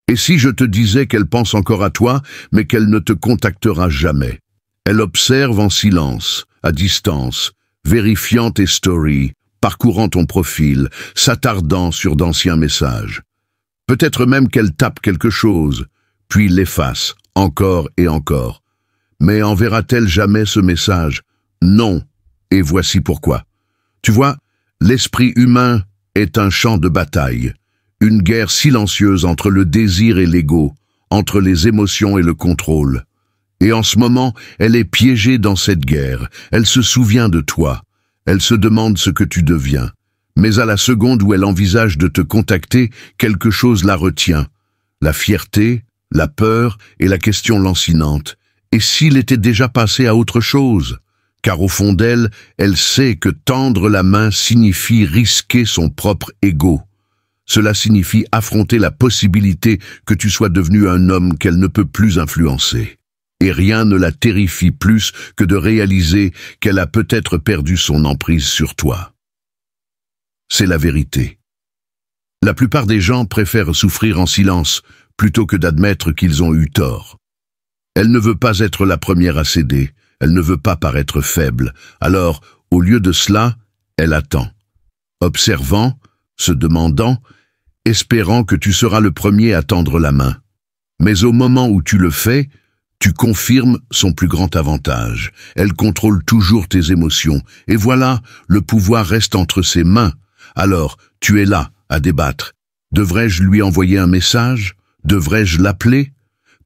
Et si je te disais qu'elle pense encore à toi, mais qu'elle ne te contactera jamais? Elle observe en silence, à distance, vérifiant tes stories, parcourant ton profil, s'attardant sur d'anciens messages. Peut-être même qu'elle tape quelque chose, puis l'efface, encore et encore. Mais enverra-t-elle jamais ce message? Non, et voici pourquoi. Tu vois, l'esprit humain est un champ de bataille, une guerre silencieuse entre le désir et l'ego, entre les émotions et le contrôle. Et en ce moment, elle est piégée dans cette guerre, elle se souvient de toi, elle se demande ce que tu deviens. Mais à la seconde où elle envisage de te contacter, quelque chose la retient. La fierté, la peur et la question lancinante. Et s'il était déjà passé à autre chose? Car au fond d'elle, elle sait que tendre la main signifie risquer son propre ego. Cela signifie affronter la possibilité que tu sois devenu un homme qu'elle ne peut plus influencer. Et rien ne la terrifie plus que de réaliser qu'elle a peut-être perdu son emprise sur toi. C'est la vérité. La plupart des gens préfèrent souffrir en silence plutôt que d'admettre qu'ils ont eu tort. Elle ne veut pas être la première à céder, elle ne veut pas paraître faible, alors, au lieu de cela, elle attend. Observant, se demandant, espérant que tu seras le premier à tendre la main. Mais au moment où tu le fais, tu confirmes son plus grand avantage. Elle contrôle toujours tes émotions, et voilà, le pouvoir reste entre ses mains. Alors, tu es là, à débattre. Devrais-je lui envoyer un message? Devrais-je l'appeler?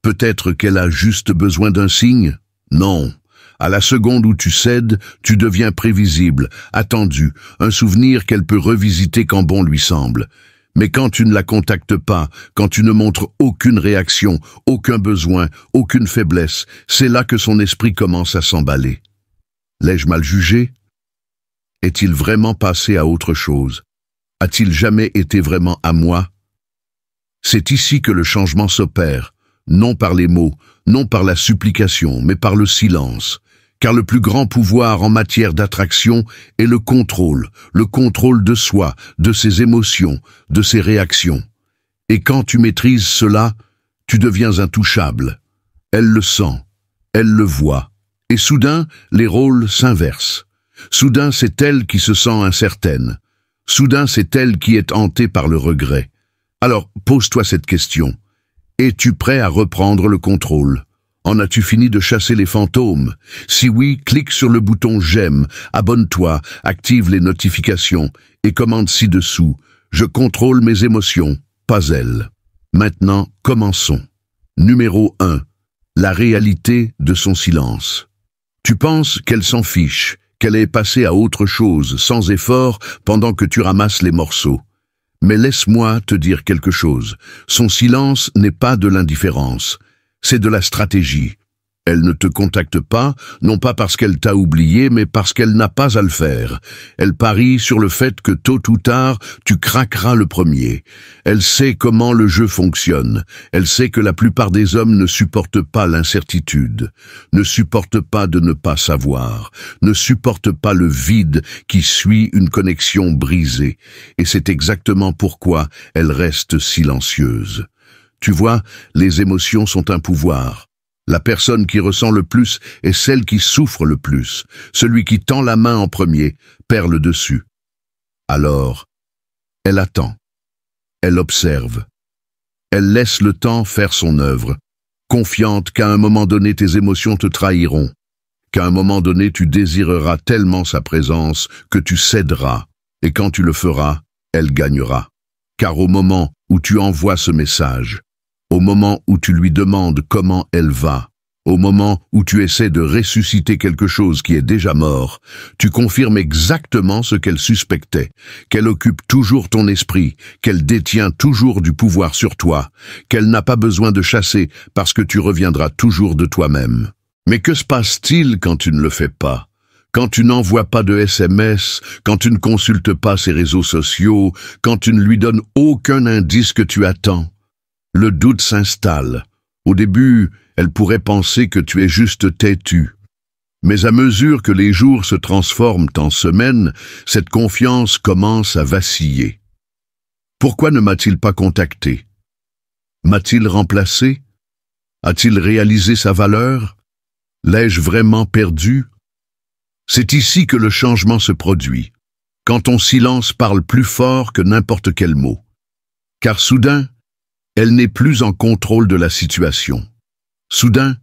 Peut-être qu'elle a juste besoin d'un signe? Non. À la seconde où tu cèdes, tu deviens prévisible, attendu, un souvenir qu'elle peut revisiter quand bon lui semble. Mais quand tu ne la contactes pas, quand tu ne montres aucune réaction, aucun besoin, aucune faiblesse, c'est là que son esprit commence à s'emballer. L'ai-je mal jugé? Est-il vraiment passé à autre chose? A-t-il jamais été vraiment à moi? C'est ici que le changement s'opère, non par les mots, non par la supplication, mais par le silence. Car le plus grand pouvoir en matière d'attraction est le contrôle de soi, de ses émotions, de ses réactions. Et quand tu maîtrises cela, tu deviens intouchable. Elle le sent, elle le voit, et soudain, les rôles s'inversent. Soudain, c'est elle qui se sent incertaine. Soudain, c'est elle qui est hantée par le regret. Alors, pose-toi cette question. Es-tu prêt à reprendre le contrôle? En as-tu fini de chasser les fantômes? Si oui, clique sur le bouton j'aime, abonne-toi, active les notifications et commente ci-dessous. Je contrôle mes émotions, pas elles. Maintenant, commençons. Numéro 1. La réalité de son silence. Tu penses qu'elle s'en fiche, qu'elle est passée à autre chose, sans effort, pendant que tu ramasses les morceaux. Mais laisse-moi te dire quelque chose. Son silence n'est pas de l'indifférence. C'est de la stratégie. Elle ne te contacte pas, non pas parce qu'elle t'a oublié, mais parce qu'elle n'a pas à le faire. Elle parie sur le fait que tôt ou tard, tu craqueras le premier. Elle sait comment le jeu fonctionne. Elle sait que la plupart des hommes ne supportent pas l'incertitude, ne supportent pas de ne pas savoir, ne supportent pas le vide qui suit une connexion brisée. Et c'est exactement pourquoi elle reste silencieuse. Tu vois, les émotions sont un pouvoir. La personne qui ressent le plus est celle qui souffre le plus. Celui qui tend la main en premier perd le dessus. Alors, elle attend. Elle observe. Elle laisse le temps faire son œuvre, confiante qu'à un moment donné tes émotions te trahiront, qu'à un moment donné tu désireras tellement sa présence que tu céderas, et quand tu le feras, elle gagnera. Car au moment où tu envoies ce message, au moment où tu lui demandes comment elle va, au moment où tu essaies de ressusciter quelque chose qui est déjà mort, tu confirmes exactement ce qu'elle suspectait, qu'elle occupe toujours ton esprit, qu'elle détient toujours du pouvoir sur toi, qu'elle n'a pas besoin de chasser parce que tu reviendras toujours de toi-même. Mais que se passe-t-il quand tu ne le fais pas? Quand tu n'envoies pas de SMS, quand tu ne consultes pas ses réseaux sociaux, quand tu ne lui donnes aucun indice que tu attends? Le doute s'installe. Au début, elle pourrait penser que tu es juste têtu. Mais à mesure que les jours se transforment en semaines, cette confiance commence à vaciller. Pourquoi ne m'a-t-il pas contacté? M'a-t-il remplacé? A-t-il réalisé sa valeur? L'ai-je vraiment perdu? C'est ici que le changement se produit, quand ton silence parle plus fort que n'importe quel mot. Car soudain, elle n'est plus en contrôle de la situation. Soudain,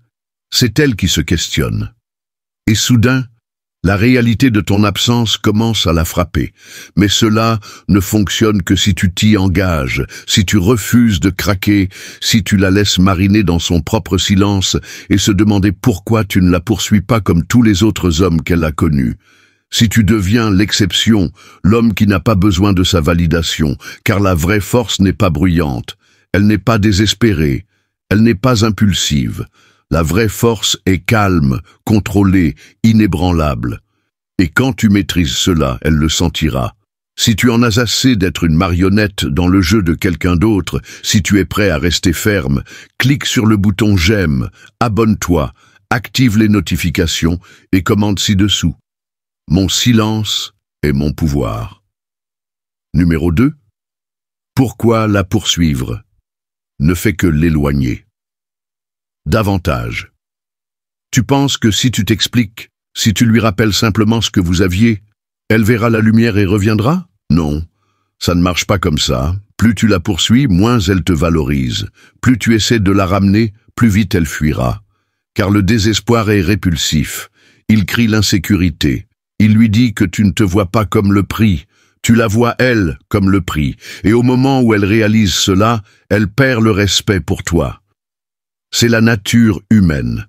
c'est elle qui se questionne. Et soudain, la réalité de ton absence commence à la frapper. Mais cela ne fonctionne que si tu t'y engages, si tu refuses de craquer, si tu la laisses mariner dans son propre silence et se demander pourquoi tu ne la poursuis pas comme tous les autres hommes qu'elle a connus. Si tu deviens l'exception, l'homme qui n'a pas besoin de sa validation, car la vraie force n'est pas bruyante, elle n'est pas désespérée, elle n'est pas impulsive. La vraie force est calme, contrôlée, inébranlable. Et quand tu maîtrises cela, elle le sentira. Si tu en as assez d'être une marionnette dans le jeu de quelqu'un d'autre, si tu es prêt à rester ferme, clique sur le bouton j'aime, abonne-toi, active les notifications et commente ci-dessous. Mon silence est mon pouvoir. Numéro 2. Pourquoi la poursuivre ne fait que l'éloigner. Davantage. Tu penses que si tu t'expliques, si tu lui rappelles simplement ce que vous aviez, elle verra la lumière et reviendra? Non, ça ne marche pas comme ça. Plus tu la poursuis, moins elle te valorise. Plus tu essaies de la ramener, plus vite elle fuira. Car le désespoir est répulsif. Il crie l'insécurité. Il lui dit que tu ne te vois pas comme le prix. Tu la vois, elle, comme le prix. Et au moment où elle réalise cela, elle perd le respect pour toi. C'est la nature humaine.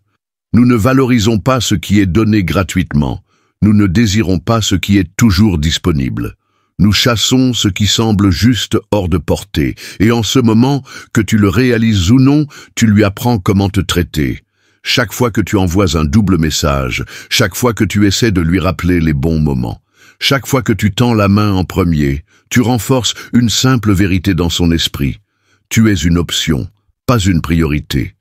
Nous ne valorisons pas ce qui est donné gratuitement. Nous ne désirons pas ce qui est toujours disponible. Nous chassons ce qui semble juste hors de portée. Et en ce moment, que tu le réalises ou non, tu lui apprends comment te traiter. Chaque fois que tu envoies un double message, chaque fois que tu essaies de lui rappeler les bons moments, chaque fois que tu tends la main en premier, tu renforces une simple vérité dans son esprit. Tu es une option, pas une priorité.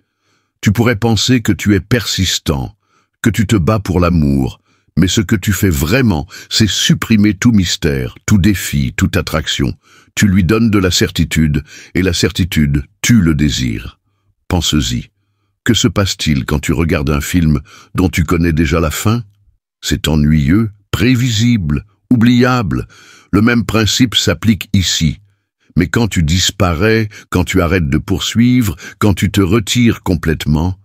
Tu pourrais penser que tu es persistant, que tu te bats pour l'amour, mais ce que tu fais vraiment, c'est supprimer tout mystère, tout défi, toute attraction. Tu lui donnes de la certitude, et la certitude tue le désir. Pense-y. Que se passe-t-il quand tu regardes un film dont tu connais déjà la fin? C'est ennuyeux, prévisible, oubliable. Le même principe s'applique ici. Mais quand tu disparais, quand tu arrêtes de poursuivre, quand tu te retires complètement,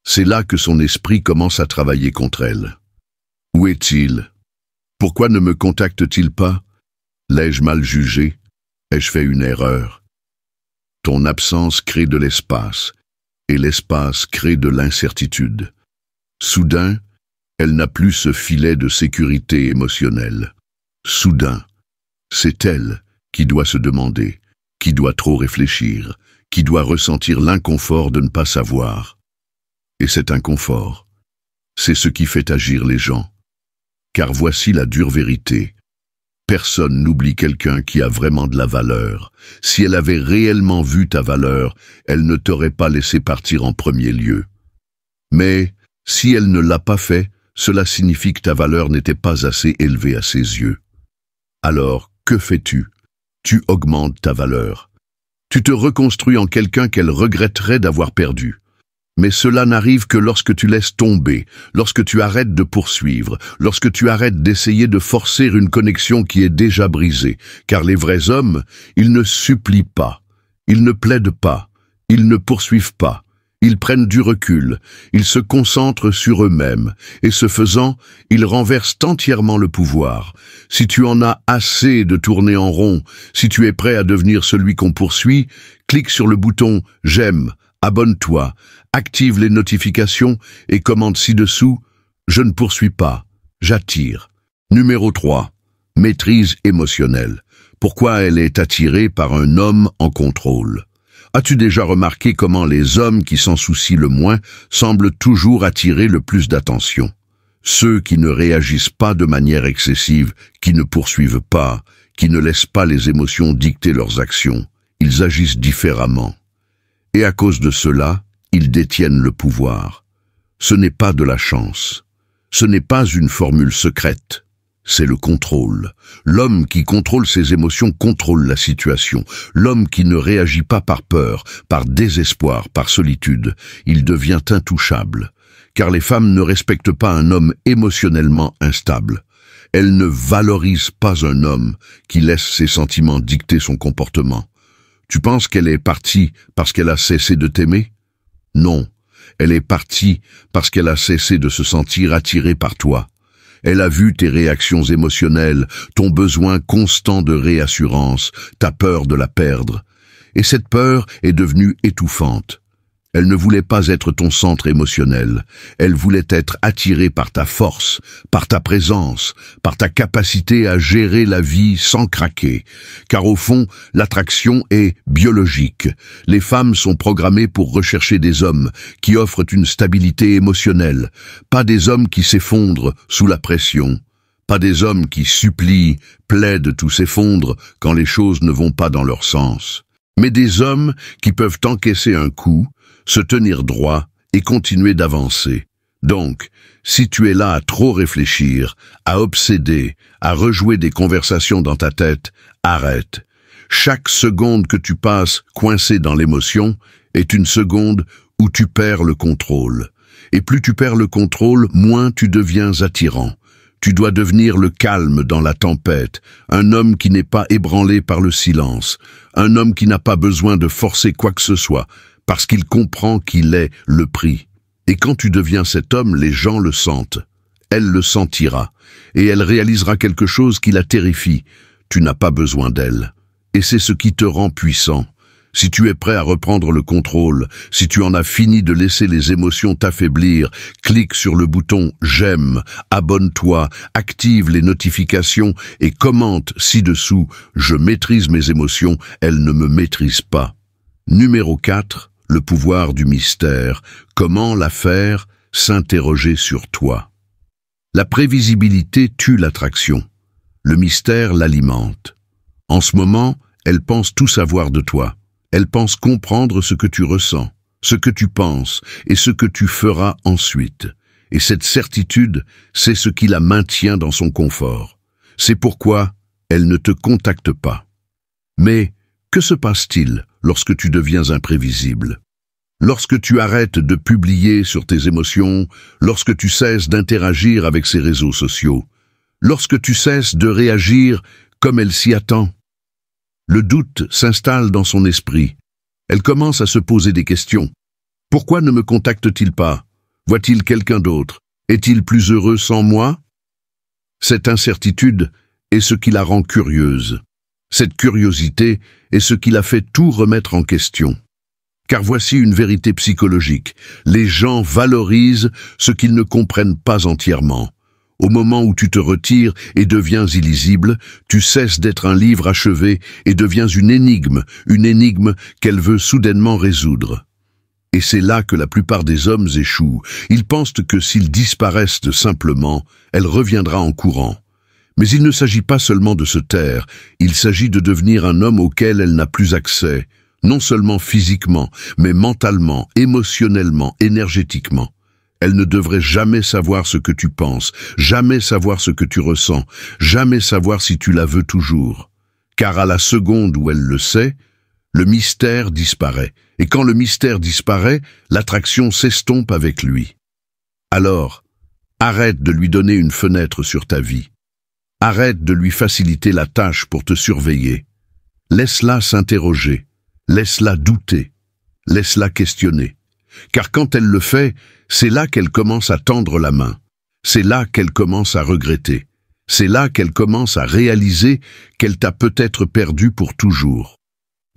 c'est là que son esprit commence à travailler contre elle. Où est-il? Pourquoi ne me contacte-t-il pas? L'ai-je mal jugé? Ai-je fait une erreur? Ton absence crée de l'espace, et l'espace crée de l'incertitude. Soudain, elle n'a plus ce filet de sécurité émotionnelle. Soudain, c'est elle qui doit se demander, qui doit trop réfléchir, qui doit ressentir l'inconfort de ne pas savoir. Et cet inconfort, c'est ce qui fait agir les gens. Car voici la dure vérité. Personne n'oublie quelqu'un qui a vraiment de la valeur. Si elle avait réellement vu ta valeur, elle ne t'aurait pas laissé partir en premier lieu. Mais si elle ne l'a pas fait, cela signifie que ta valeur n'était pas assez élevée à ses yeux. Alors, que fais-tu? Tu augmentes ta valeur. Tu te reconstruis en quelqu'un qu'elle regretterait d'avoir perdu. Mais cela n'arrive que lorsque tu laisses tomber, lorsque tu arrêtes de poursuivre, lorsque tu arrêtes d'essayer de forcer une connexion qui est déjà brisée. Car les vrais hommes, ils ne supplient pas, ils ne plaident pas, ils ne poursuivent pas. Ils prennent du recul, ils se concentrent sur eux-mêmes, et ce faisant, ils renversent entièrement le pouvoir. Si tu en as assez de tourner en rond, si tu es prêt à devenir celui qu'on poursuit, clique sur le bouton « J'aime », abonne-toi, active les notifications et commente ci-dessous « Je ne poursuis pas, j'attire ». Numéro 3. Maîtrise émotionnelle. Pourquoi elle est attirée par un homme en contrôle? As-tu déjà remarqué comment les hommes qui s'en soucient le moins semblent toujours attirer le plus d'attention? Ceux qui ne réagissent pas de manière excessive, qui ne poursuivent pas, qui ne laissent pas les émotions dicter leurs actions, ils agissent différemment. Et à cause de cela, ils détiennent le pouvoir. Ce n'est pas de la chance. Ce n'est pas une formule secrète. c'est le contrôle. L'homme qui contrôle ses émotions contrôle la situation. L'homme qui ne réagit pas par peur, par désespoir, par solitude, il devient intouchable. Car les femmes ne respectent pas un homme émotionnellement instable. Elles ne valorisent pas un homme qui laisse ses sentiments dicter son comportement. Tu penses qu'elle est partie parce qu'elle a cessé de t'aimer? Non, elle est partie parce qu'elle a cessé de se sentir attirée par toi. Elle a vu tes réactions émotionnelles, ton besoin constant de réassurance, ta peur de la perdre. Et cette peur est devenue étouffante. Elle ne voulait pas être ton centre émotionnel. Elle voulait être attirée par ta force, par ta présence, par ta capacité à gérer la vie sans craquer. Car au fond, l'attraction est biologique. Les femmes sont programmées pour rechercher des hommes qui offrent une stabilité émotionnelle, pas des hommes qui s'effondrent sous la pression, pas des hommes qui supplient, plaident ou s'effondrent quand les choses ne vont pas dans leur sens, mais des hommes qui peuvent encaisser un coup, se tenir droit et continuer d'avancer. Donc, si tu es là à trop réfléchir, à obséder, à rejouer des conversations dans ta tête, arrête. Chaque seconde que tu passes coincé dans l'émotion est une seconde où tu perds le contrôle. Et plus tu perds le contrôle, moins tu deviens attirant. Tu dois devenir le calme dans la tempête, un homme qui n'est pas ébranlé par le silence, un homme qui n'a pas besoin de forcer quoi que ce soit, parce qu'il comprend qu'il est le prix. Et quand tu deviens cet homme, les gens le sentent. Elle le sentira, et elle réalisera quelque chose qui la terrifie. Tu n'as pas besoin d'elle. Et c'est ce qui te rend puissant. Si tu es prêt à reprendre le contrôle, si tu en as fini de laisser les émotions t'affaiblir, clique sur le bouton « J'aime », abonne-toi, active les notifications et commente ci-dessous « Je maîtrise mes émotions, elles ne me maîtrisent pas ». Numéro 4. Le pouvoir du mystère. Comment la faire? S'interroger sur toi. La prévisibilité tue l'attraction. Le mystère l'alimente. En ce moment, elle pense tout savoir de toi. Elle pense comprendre ce que tu ressens, ce que tu penses et ce que tu feras ensuite. Et cette certitude, c'est ce qui la maintient dans son confort. C'est pourquoi elle ne te contacte pas. Mais que se passe-t-il lorsque tu deviens imprévisible? Lorsque tu arrêtes de publier sur tes émotions, lorsque tu cesses d'interagir avec ces réseaux sociaux, lorsque tu cesses de réagir comme elle s'y attend. Le doute s'installe dans son esprit. Elle commence à se poser des questions. Pourquoi ne me contacte-t-il pas? Voit-il quelqu'un d'autre? Est-il plus heureux sans moi? Cette incertitude est ce qui la rend curieuse. Cette curiosité est ce qui la fait tout remettre en question. Car voici une vérité psychologique. Les gens valorisent ce qu'ils ne comprennent pas entièrement. Au moment où tu te retires et deviens illisible, tu cesses d'être un livre achevé et deviens une énigme qu'elle veut soudainement résoudre. Et c'est là que la plupart des hommes échouent. Ils pensent que s'ils disparaissent simplement, elle reviendra en courant. Mais il ne s'agit pas seulement de se taire, il s'agit de devenir un homme auquel elle n'a plus accès, non seulement physiquement, mais mentalement, émotionnellement, énergétiquement. Elle ne devrait jamais savoir ce que tu penses, jamais savoir ce que tu ressens, jamais savoir si tu la veux toujours. Car à la seconde où elle le sait, le mystère disparaît. Et quand le mystère disparaît, l'attraction s'estompe avec lui. Alors, arrête de lui donner une fenêtre sur ta vie. Arrête de lui faciliter la tâche pour te surveiller. Laisse-la s'interroger. Laisse-la douter. Laisse-la questionner. Car quand elle le fait, c'est là qu'elle commence à tendre la main. C'est là qu'elle commence à regretter. C'est là qu'elle commence à réaliser qu'elle t'a peut-être perdu pour toujours.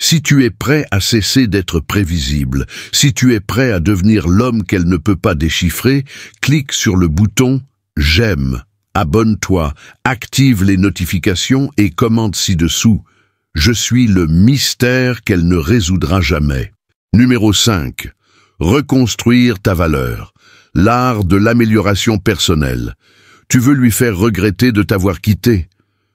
Si tu es prêt à cesser d'être prévisible, si tu es prêt à devenir l'homme qu'elle ne peut pas déchiffrer, clique sur le bouton « J'aime ». Abonne-toi, active les notifications et commente ci-dessous. Je suis le mystère qu'elle ne résoudra jamais. Numéro 5. Reconstruire ta valeur. L'art de l'amélioration personnelle. Tu veux lui faire regretter de t'avoir quitté.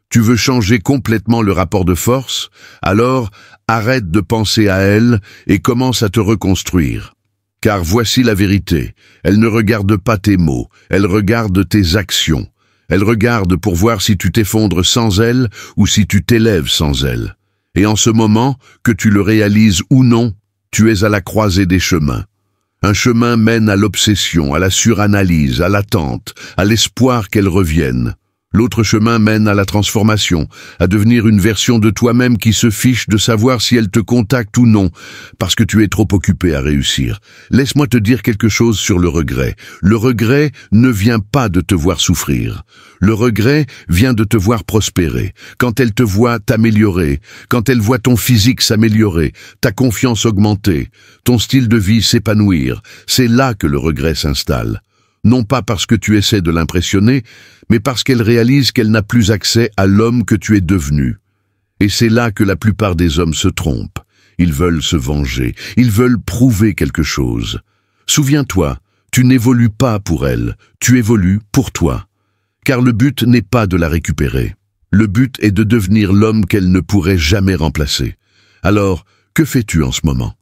Tu veux changer complètement le rapport de force? Alors, arrête de penser à elle et commence à te reconstruire. Car voici la vérité. Elle ne regarde pas tes mots, elle regarde tes actions. Elle regarde pour voir si tu t'effondres sans elle ou si tu t'élèves sans elle. Et en ce moment, que tu le réalises ou non, tu es à la croisée des chemins. Un chemin mène à l'obsession, à la suranalyse, à l'attente, à l'espoir qu'elle revienne. L'autre chemin mène à la transformation, à devenir une version de toi-même qui se fiche de savoir si elle te contacte ou non, parce que tu es trop occupé à réussir. Laisse-moi te dire quelque chose sur le regret. Le regret ne vient pas de te voir souffrir. Le regret vient de te voir prospérer. Quand elle te voit t'améliorer, quand elle voit ton physique s'améliorer, ta confiance augmenter, ton style de vie s'épanouir, c'est là que le regret s'installe. Non pas parce que tu essaies de l'impressionner, mais parce qu'elle réalise qu'elle n'a plus accès à l'homme que tu es devenu. Et c'est là que la plupart des hommes se trompent. Ils veulent se venger, ils veulent prouver quelque chose. Souviens-toi, tu n'évolues pas pour elle, tu évolues pour toi. Car le but n'est pas de la récupérer. Le but est de devenir l'homme qu'elle ne pourrait jamais remplacer. Alors, que fais-tu en ce moment?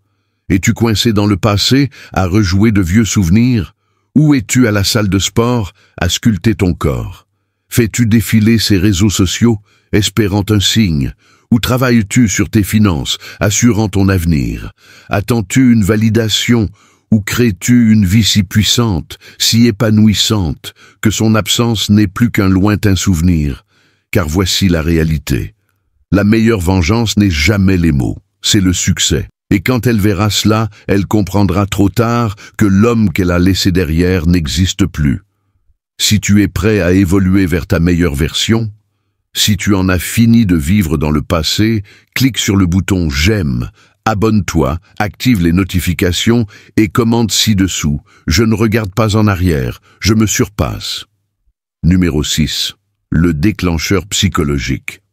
Es-tu coincé dans le passé, à rejouer de vieux souvenirs? Où es-tu à la salle de sport, à sculpter ton corps? Fais-tu défiler ces réseaux sociaux, espérant un signe? Ou travailles-tu sur tes finances, assurant ton avenir? Attends-tu une validation? Ou crées-tu une vie si puissante, si épanouissante, que son absence n'est plus qu'un lointain souvenir? Car voici la réalité. La meilleure vengeance n'est jamais les mots, c'est le succès. Et quand elle verra cela, elle comprendra trop tard que l'homme qu'elle a laissé derrière n'existe plus. Si tu es prêt à évoluer vers ta meilleure version, si tu en as fini de vivre dans le passé, clique sur le bouton « J'aime », abonne-toi, active les notifications et commente ci-dessous « Je ne regarde pas en arrière, je me surpasse ». Numéro 6. Le déclencheur psychologique.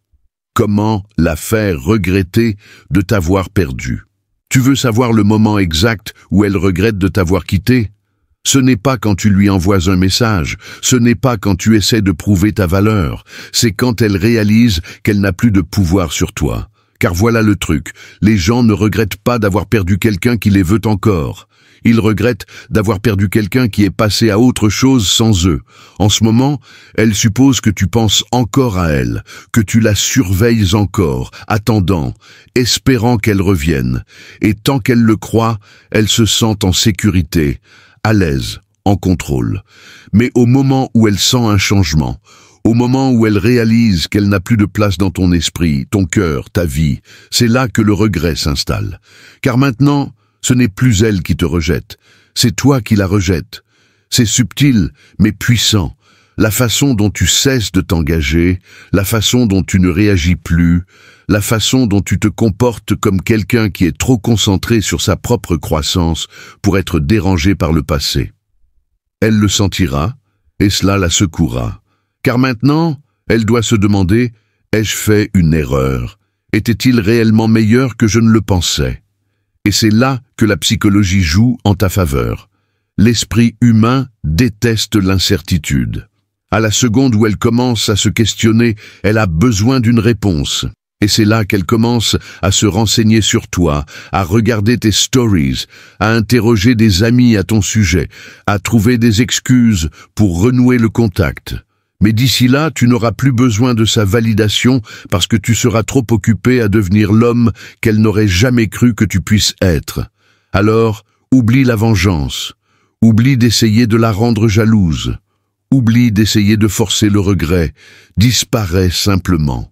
Comment la faire regretter de t'avoir perdu? Tu veux savoir le moment exact où elle regrette de t'avoir quitté? Ce n'est pas quand tu lui envoies un message, ce n'est pas quand tu essaies de prouver ta valeur, c'est quand elle réalise qu'elle n'a plus de pouvoir sur toi. Car voilà le truc, les gens ne regrettent pas d'avoir perdu quelqu'un qui les veut encore. Ils regrettent d'avoir perdu quelqu'un qui est passé à autre chose sans eux. En ce moment, elle suppose que tu penses encore à elle, que tu la surveilles encore, attendant, espérant qu'elle revienne. Et tant qu'elle le croit, elle se sent en sécurité, à l'aise, en contrôle. Mais au moment où elle sent un changement, au moment où elle réalise qu'elle n'a plus de place dans ton esprit, ton cœur, ta vie, c'est là que le regret s'installe. Car maintenant, ce n'est plus elle qui te rejette, c'est toi qui la rejettes. C'est subtil, mais puissant. La façon dont tu cesses de t'engager, la façon dont tu ne réagis plus, la façon dont tu te comportes comme quelqu'un qui est trop concentré sur sa propre croissance pour être dérangé par le passé. Elle le sentira, et cela la secouera. Car maintenant, elle doit se demander, ai-je fait une erreur? Était-il réellement meilleur que je ne le pensais? Et c'est là que la psychologie joue en ta faveur. L'esprit humain déteste l'incertitude. À la seconde où elle commence à se questionner, elle a besoin d'une réponse. Et c'est là qu'elle commence à se renseigner sur toi, à regarder tes stories, à interroger des amis à ton sujet, à trouver des excuses pour renouer le contact. Mais d'ici là, tu n'auras plus besoin de sa validation parce que tu seras trop occupé à devenir l'homme qu'elle n'aurait jamais cru que tu puisses être. Alors, oublie la vengeance, oublie d'essayer de la rendre jalouse, oublie d'essayer de forcer le regret, disparais simplement.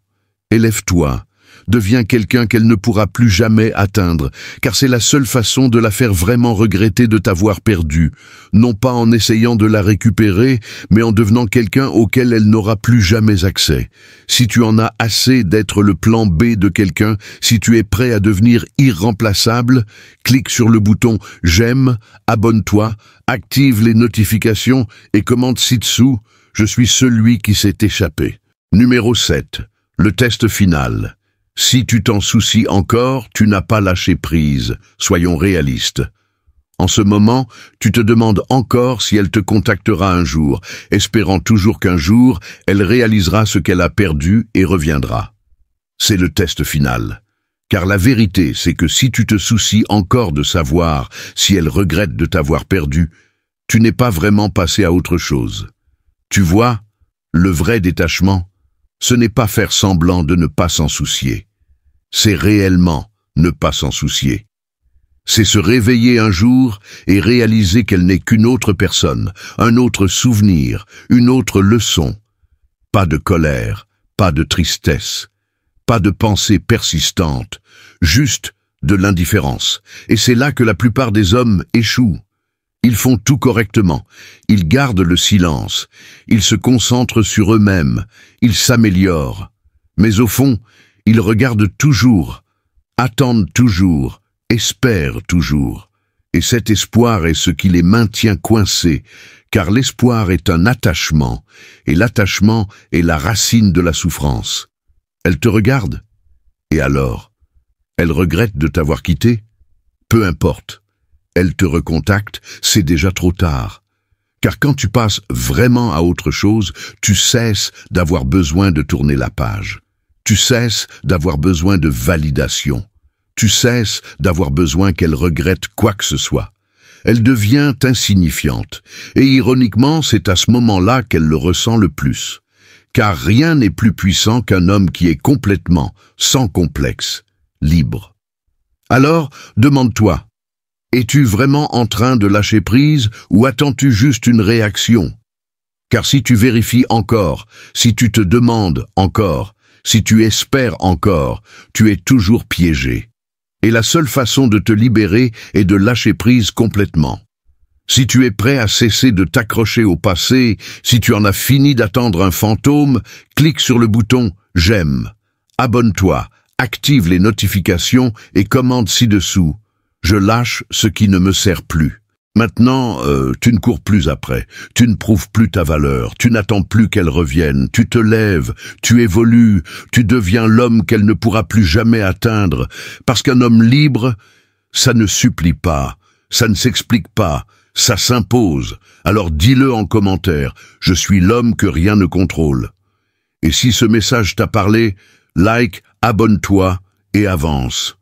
Élève-toi, deviens quelqu'un qu'elle ne pourra plus jamais atteindre, car c'est la seule façon de la faire vraiment regretter de t'avoir perdu, non pas en essayant de la récupérer, mais en devenant quelqu'un auquel elle n'aura plus jamais accès. Si tu en as assez d'être le plan B de quelqu'un, si tu es prêt à devenir irremplaçable, clique sur le bouton « J'aime », abonne-toi, active les notifications et commente ci-dessous « Je suis celui qui s'est échappé ». Numéro 7. Le test final. Si tu t'en soucies encore, tu n'as pas lâché prise. Soyons réalistes. En ce moment, tu te demandes encore si elle te contactera un jour, espérant toujours qu'un jour, elle réalisera ce qu'elle a perdu et reviendra. C'est le test final. Car la vérité, c'est que si tu te soucies encore de savoir si elle regrette de t'avoir perdu, tu n'es pas vraiment passé à autre chose. Tu vois, Le vrai détachement, ce n'est pas faire semblant de ne pas s'en soucier. C'est réellement ne pas s'en soucier. C'est se réveiller un jour et réaliser qu'elle n'est qu'une autre personne, un autre souvenir, une autre leçon. Pas de colère, pas de tristesse, pas de pensée persistante, juste de l'indifférence. Et c'est là que la plupart des hommes échouent. Ils font tout correctement, ils gardent le silence, ils se concentrent sur eux-mêmes, ils s'améliorent. Mais au fond, ils regardent toujours, attendent toujours, espèrent toujours. Et cet espoir est ce qui les maintient coincés, car l'espoir est un attachement, et l'attachement est la racine de la souffrance. Elle te regarde, et alors? Elle regrette de t'avoir quitté? Peu importe. Elle te recontacte, c'est déjà trop tard. Car quand tu passes vraiment à autre chose, tu cesses d'avoir besoin de tourner la page. Tu cesses d'avoir besoin de validation. Tu cesses d'avoir besoin qu'elle regrette quoi que ce soit. Elle devient insignifiante. Et ironiquement, c'est à ce moment-là qu'elle le ressent le plus. Car rien n'est plus puissant qu'un homme qui est complètement, sans complexe, libre. Alors, demande-toi, es-tu vraiment en train de lâcher prise ou attends-tu juste une réaction? Car si tu vérifies encore, si tu te demandes encore, si tu espères encore, tu es toujours piégé. Et la seule façon de te libérer est de lâcher prise complètement. Si tu es prêt à cesser de t'accrocher au passé, si tu en as fini d'attendre un fantôme, clique sur le bouton « J'aime ». Abonne-toi, active les notifications et commente ci-dessous. Je lâche ce qui ne me sert plus. Maintenant, tu ne cours plus après, tu ne prouves plus ta valeur, tu n'attends plus qu'elle revienne, tu te lèves, tu évolues, tu deviens l'homme qu'elle ne pourra plus jamais atteindre, parce qu'un homme libre, ça ne supplie pas, ça ne s'explique pas, ça s'impose. Alors dis-le en commentaire, je suis l'homme que rien ne contrôle. Et si ce message t'a parlé, like, abonne-toi et avance.